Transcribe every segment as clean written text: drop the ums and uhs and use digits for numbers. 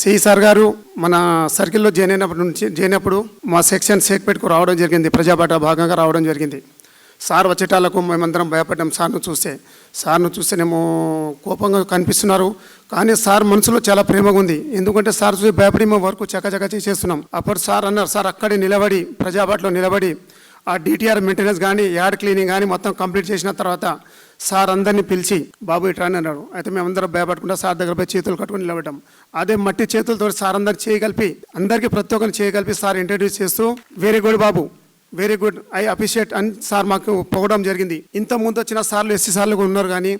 C sir గారు మన సర్కిల్లో జాయిన్ అయినప్పుడు మా సెక్షన్ షేక్పేట్కు రావడం జరిగింది. ప్రజాబాట భాగంగా రావడం జరిగింది. సార్ వచ్చేటాలకు మేమందరం భయపడ్డాం. సార్ను చూస్తేనేమో కోపంగా కనిపిస్తున్నారు, కానీ సార్ మనసులో చాలా ప్రేమగా ఉంది. ఎందుకంటే సార్ చూసి భయపడి మేము వర్క్ చకచక చేసేస్తున్నాం. అప్పుడు సార్ అన్నారు, సార్ అక్కడే నిలబడి ప్రజాబాటలో నిలబడి ఆ డిటిఆర్ మెయింటెనెన్స్ కానీ యార్డ్ క్లీనింగ్ కానీ మొత్తం కంప్లీట్ చేసిన తర్వాత సార్ అందరినీ పిలిచి బాబు ఇట్రా అని అన్నాడు. అయితే మేమందరం భయపడకుండా సార్ దగ్గర పోయి చేతులు కట్టుకుని నిలబడ్డాం. అదే మట్టి చేతులతో సార్ అందరికి చేయగలిపి అందరికీ ప్రతి ఒక్కరిని చేయగలిపి సార్ ఇంట్రడ్యూస్ చేస్తూ very good Babu, very good, I appreciate అని సార్ మాకు పొగడం జరిగింది. ఇంత ముందు వచ్చిన సార్లు ఎస్సీ సార్లు ఉన్నారు, కానీ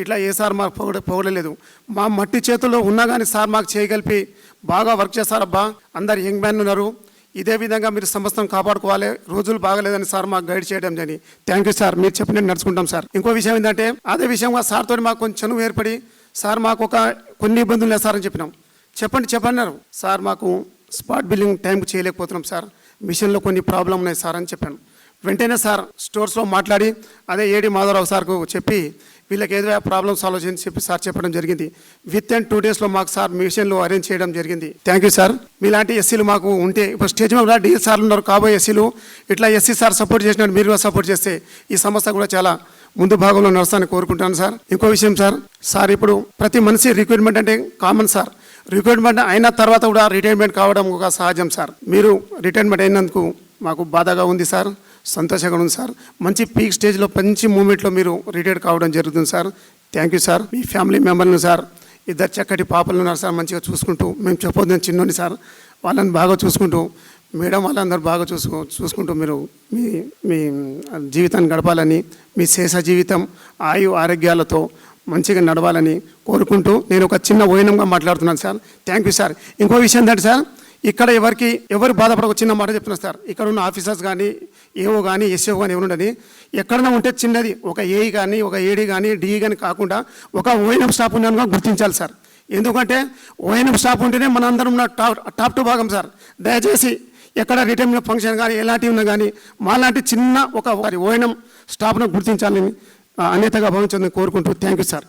ఇట్లా ఏ సార్ మాకు పొగడలేదు. మా మట్టి చేతుల్లో ఉన్నా కానీ సార్ మాకు చేయగలిపి బాగా వర్క్ చేస్తారబ్బా, అందరు యంగ్ మ్యాన్ ఉన్నారు, ఇదే విధంగా మీరు సంస్థను కాపాడుకోవాలి, రోజులు బాగలేదని సార్ మాకు గైడ్ చేయడం జరిగింది. థ్యాంక్ యూ సార్, మీరు చెప్పినట్టు నడుచుకుంటాం సార్. ఇంకో విషయం ఏంటంటే అదే విషయంగా సార్ తోటి మాకు కొంచెం చనువు ఏర్పడి సార్ మాకు కొన్ని ఇబ్బందులు లేదు సార్ అని చెప్పినాం. చెప్పన్నారు సార్, మాకు స్పాట్ బిల్లింగ్ టైంకి చేయలేకపోతున్నాం సార్, మిషన్లో కొన్ని ప్రాబ్లం ఉన్నాయి సార్ అని చెప్పాను. వెంటనే సార్ స్టోర్స్లో మాట్లాడి అదే ఏడి మాధవరావు సార్కు చెప్పి వీళ్ళకి ఏదో ప్రాబ్లమ్ సాల్వ్ చేయని చెప్పి సార్ చెప్పడం జరిగింది. విత్ అండ్ 2 daysలో మాకు సార్ మిషన్లు అరేంజ్ చేయడం జరిగింది. Thank you sir. మీలాంటి ఎస్సీలు మాకు ఉంటే ఇప్పుడు స్టేజ్ మీద డిఎస్ సార్లు ఉన్నారు, కాబోయే ఎస్సీలు ఇట్లా ఎస్సీ సార్ సపోర్ట్ చేసినట్టు మీరు కూడా సపోర్ట్ చేస్తే ఈ సంస్థ కూడా చాలా ముందు భాగంలో నడుస్తానని కోరుకుంటాను సార్. ఇంకో విషయం సార్ ఇప్పుడు ప్రతి మనిషి రిక్రూట్మెంట్ అంటే కామన్ సార్. రిక్రూట్మెంట్ అయిన తర్వాత కూడా రిటైర్మెంట్ కావడం ఒక సహజం సార్. మీరు రిటైర్మెంట్ అయినందుకు మాకు బాధగా ఉంది సార్, సంతోషంగా ఉంది సార్. మంచి పీక్ స్టేజ్లో మంచి మూమెంట్లో మీరు రిటైర్ కావడం జరుగుతుంది సార్. Thank you sir. మీ ఫ్యామిలీ మెంబర్లను సార్, 2 చక్కటి పాపలు ఉన్నారు సార్, మంచిగా చూసుకుంటూ, మేము చెప్పొద్దు చిన్నోని సార్, వాళ్ళని బాగా చూసుకుంటూ, మేడం వాళ్ళందరూ బాగా చూసుకుంటూ మీరు మీ జీవితాన్ని గడపాలని, మీ శేష జీవితం ఆయు ఆరోగ్యాలతో మంచిగా నడవాలని కోరుకుంటూ నేను ఒక చిన్న ఓయనంగా మాట్లాడుతున్నాను సార్. Thank you sir. ఇంకో విషయం ఏంటంటే సార్, ఇక్కడ ఎవరు బాధపడక చిన్న మాట చెప్తున్నారు సార్. ఇక్కడ ఉన్న ఆఫీసర్స్ కానీ ఏఓ కానీ ఎస్ఓ కానీ ఎవరుండని ఎక్కడైనా ఉంటే చిన్నది ఒక ఏఈ కానీ ఒక ఏడీ కానీ డిఈ కానీ కాకుండా ఒక ఓఎన్ఎం స్టాఫ్ ఉన్నాను గుర్తించాలి సార్. ఎందుకంటే ఓఎన్ఎం స్టాఫ్ ఉంటేనే మనందరం ఉన్న టాప్ టు భాగం సార్. దయచేసి ఎక్కడ రిటైర్మెంట్ ఫంక్షన్ కానీ ఎలాంటివి ఉన్నా కానీ మాలాంటి చిన్న ఒక ఓఎన్ఎం స్టాఫ్ను గుర్తించాలని అన్యతగా భావించాలని కోరుకుంటూ థ్యాంక్ యూ సార్.